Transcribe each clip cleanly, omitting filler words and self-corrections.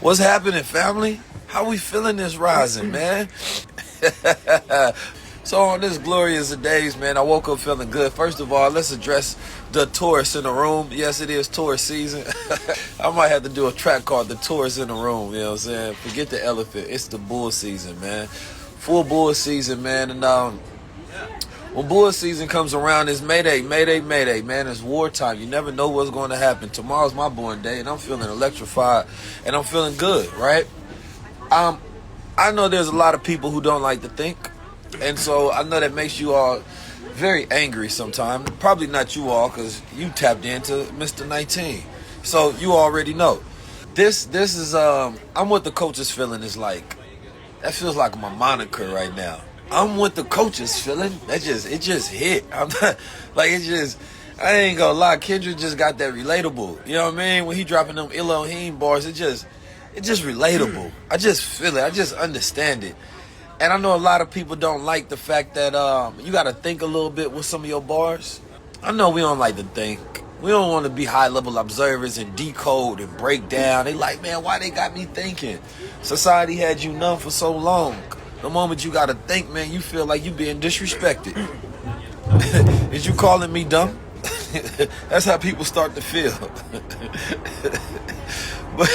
What's happening, family? How we feeling this rising, man? So on this glorious of days, man, I woke up feeling good. First of all, let's address the tourists in the room. Yes, it is tourist season. I might have to do a track called The Tourists in the Room, you know what I'm saying? Forget the elephant. It's the bull season, man. Full bull season, man. And when bull season comes around, it's Mayday, Mayday, Mayday, man. It's wartime. You never know what's going to happen. Tomorrow's my born day, and I'm feeling electrified, and I'm feeling good, right? I know there's a lot of people who don't like to think, and so I know that makes you all very angry sometimes. Probably not you all, because you tapped into Mr. 19. So you already know. This is, I'm what the coach's feeling is like. That feels like my moniker right now. I'm what the coach's feeling. It just hit. I'm not, like, I ain't gonna lie, Kendrick just got that relatable. You know what I mean? When he dropping them Elohim bars, it's just relatable. I just feel it. I just understand it. And I know a lot of people don't like the fact that you got to think a little bit with some of your bars. I know we don't like to think. We don't want to be high-level observers and decode and break down. They like, man, why they got me thinking? Society had you numb for so long. The moment you got to think, man, you feel like you being disrespected. Is you calling me dumb? That's how people start to feel. But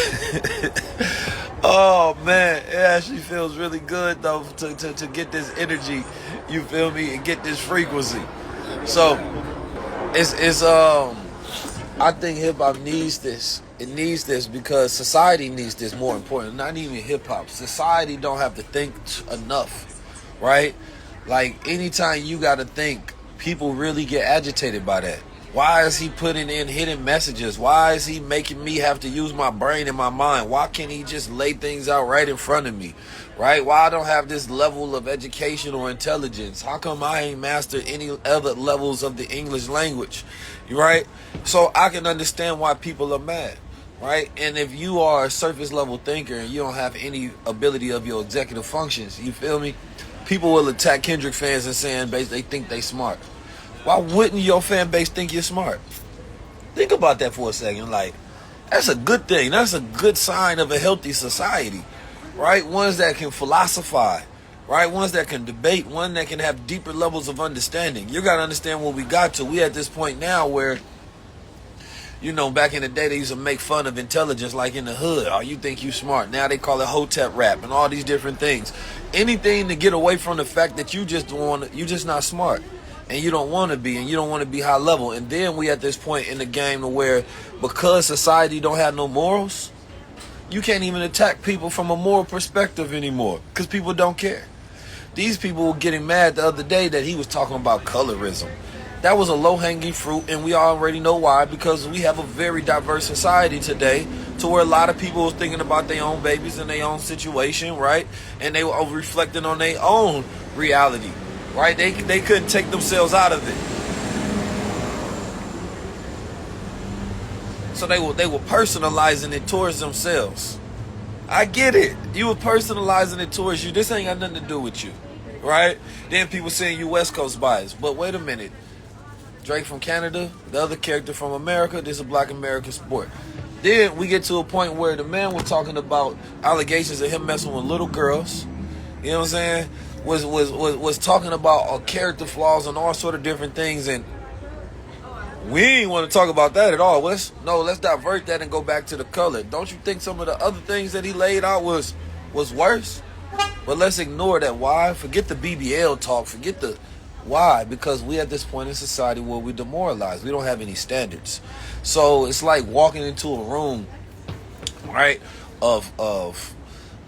oh man, it actually feels really good though to get this energy, you feel me, and get this frequency. So it's I think hip hop needs this. It needs this because society needs this, more important. Not even hip hop. Society don't have to think enough, right? Like anytime you gotta think, people really get agitated by that. Why is he putting in hidden messages? Why is he making me have to use my brain and my mind? Why can't he just lay things out right in front of me? Right? Why I don't have this level of education or intelligence? How come I ain't mastered any other levels of the English language? Right? So I can understand why people are mad. Right? And if you are a surface level thinker and you don't have any ability of your executive functions, you feel me? People will attack Kendrick fans and saying they think they smart. Why wouldn't your fan base think you're smart? Think about that for a second. Like, that's a good thing. That's a good sign of a healthy society, right? Ones that can philosophize, right? Ones that can debate, one that can have deeper levels of understanding. You got to understand what we got to. We at this point now where, you know, back in the day, they used to make fun of intelligence like in the hood. Oh, you think you smart. Now they call it Hotep rap and all these different things. Anything to get away from the fact that you just not smart. And you don't want to be, and you don't want to be high level. And then we at this point in the game where, because society don't have no morals, you can't even attack people from a moral perspective anymore, because people don't care. These people were getting mad the other day that he was talking about colorism. That was a low-hanging fruit, and we already know why, because we have a very diverse society today to where a lot of people was thinking about their own babies and their own situation, right? And they were reflecting on their own reality. Right? They couldn't take themselves out of it. So they were personalizing it towards themselves. I get it. You were personalizing it towards you. This ain't got nothing to do with you. Right? Then people saying you West Coast bias. But wait a minute. Drake from Canada, the other character from America, this is a black American sport. Then we get to a point where the man was talking about allegations of him messing with little girls. You know what I'm saying? Was talking about character flaws and all sort of different things, and we ain't want to talk about that at all. Let's divert that and go back to the color. Don't you think some of the other things that he laid out was worse? But let's ignore that. Why? Forget the BBL talk. Forget the why. Because we at this point in society where we demoralized. We don't have any standards. So it's like walking into a room, right, of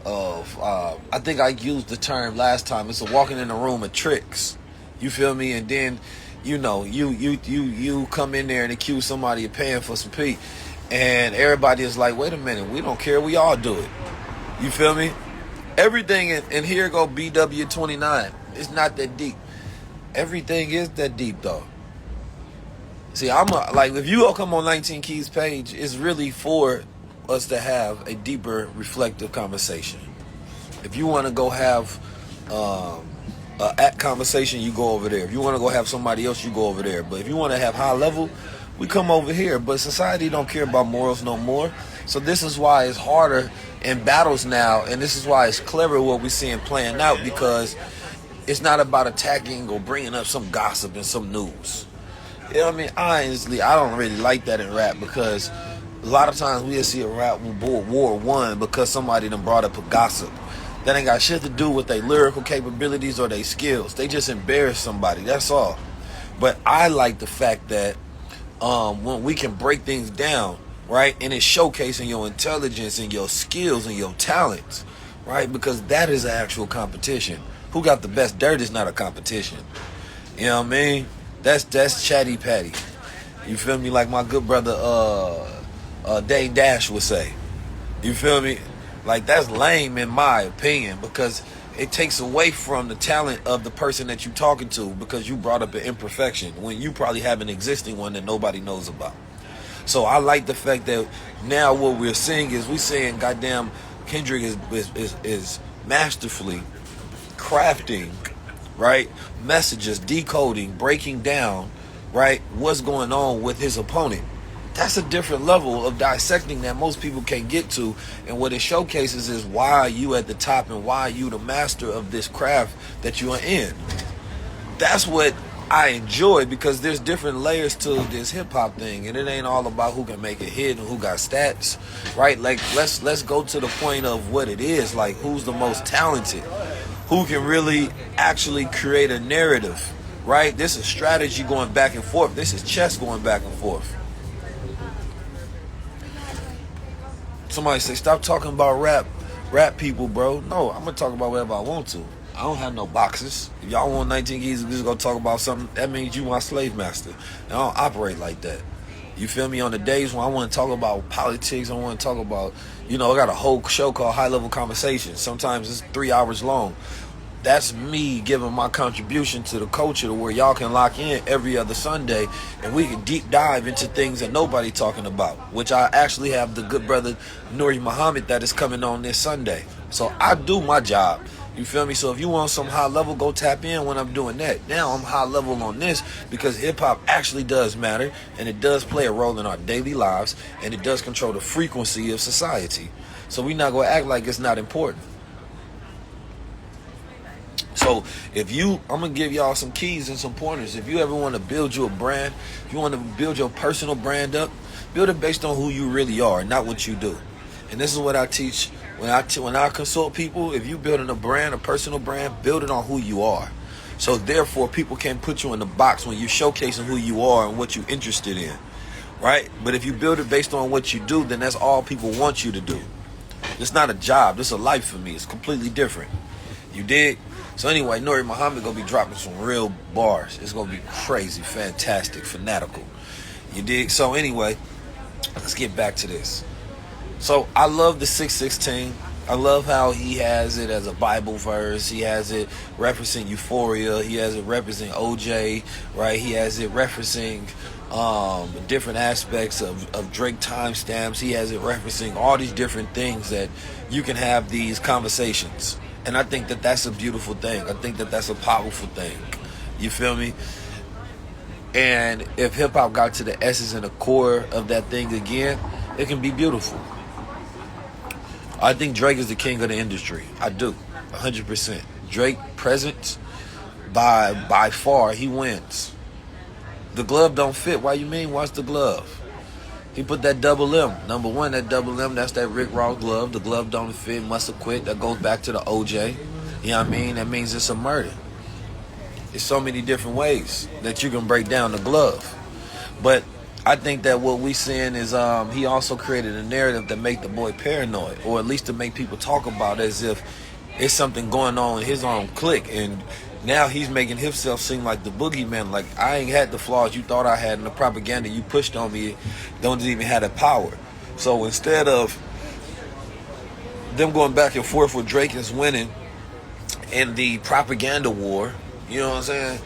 I think I used the term last time. It's a walking in a room of tricks. You feel me? And then, you know, you come in there and accuse somebody of paying for some pee, and everybody is like, wait a minute, we don't care. We all do it. You feel me? Everything, and here go BW29. It's not that deep. Everything is that deep though. See, like if you go come on 19 Keys page, it's really for us to have a deeper reflective conversation. If you want to go have a conversation, you go over there. If you want to go have somebody else, you go over there. But if you want to have high level, we come over here. But society don't care about morals no more. So this is why it's harder in battles now, and this is why it's clever what we're seeing playing out, because it's not about attacking or bringing up some gossip and some news. You know what I mean? Honestly, I don't really like that in rap, because a lot of times we'll see a rap war won because somebody done brought up a gossip. That ain't got shit to do with their lyrical capabilities or their skills. They just embarrass somebody, that's all. But I like the fact that when we can break things down, right, and it's showcasing your intelligence and your skills and your talents, right, because that is an actual competition. Who got the best dirt is not a competition. You know what I mean? That's chatty patty. You feel me? Like my good brother Dane Dash would say. You feel me? Like, that's lame in my opinion, because it takes away from the talent of the person that you're talking to, because you brought up an imperfection when you probably have an existing one that nobody knows about. So I like the fact that now what we're seeing is, we're saying goddamn Kendrick is masterfully crafting, right, messages, decoding, breaking down, right, what's going on with his opponent. That's a different level of dissecting that most people can't get to, and what it showcases is why you at the top and why you the master of this craft that you are in. That's what I enjoy, because there's different layers to this hip-hop thing, and it ain't all about who can make a hit and who got stats, right? Like, let's go to the point of what it is, like, who's the most talented, who can really actually create a narrative, right? This is strategy going back and forth. This is chess going back and forth. Somebody say, stop talking about rap people, bro. No, I'm going to talk about whatever I want to. I don't have no boxes. If y'all want 19 keys, just go talk about something, that means you my slave master. And I don't operate like that. You feel me? On the days when I want to talk about politics, I want to talk about, I got a whole show called High Level Conversations. Sometimes it's 3 hours long. That's me giving my contribution to the culture, to where y'all can lock in every other Sunday and we can deep dive into things that nobody talking about, which I actually have the good brother Nuri Muhammad that is coming on this Sunday. So I do my job. You feel me? So if you want some high level, go tap in when I'm doing that. Now I'm high level on this because hip hop actually does matter, and it does play a role in our daily lives, and it does control the frequency of society. So we're not going to act like it's not important. So I'm going to give y'all some keys and some pointers. If you ever want to build you a brand, if you want to build your personal brand up, build it based on who you really are, not what you do. And this is what I teach when I consult people. If you building a brand, a personal brand, build it on who you are. So therefore, people can't put you in the box when you're showcasing who you are and what you're interested in, right? But if you build it based on what you do, then that's all people want you to do. It's not a job. This is a life for me. It's completely different. You dig? So anyway, Nuri Muhammad gonna be dropping some real bars. It's gonna be crazy, fantastic, fanatical. You dig? So anyway, let's get back to this. So I love the 616. I love how he has it as a Bible verse. He has it referencing Euphoria. He has it referencing OJ, right? He has it referencing different aspects of Drake timestamps. He has it referencing all these different things that you can have these conversations. And I think that that's a beautiful thing. I think that that's a powerful thing. You feel me? And if hip-hop got to the essence and the core of that thing again, it can be beautiful. I think Drake is the king of the industry. I do. 100%. Drake present, by far, he wins. The glove don't fit. Why you mean? What's the glove? He put that double M. Number one, that double M, that's that Rick Ross glove. The glove don't fit, must have quit. That goes back to the OJ. You know what I mean? That means it's a murder. There's so many different ways that you can break down the glove. But I think that what we seeing is he also created a narrative that make the boy paranoid, or at least to make people talk about it as if it's something going on in his own clique. And now he's making himself seem like the boogeyman. Like, I ain't had the flaws you thought I had, and the propaganda you pushed on me don't even have that power. So instead of them going back and forth with Drake is winning in the propaganda war, you know what I'm saying?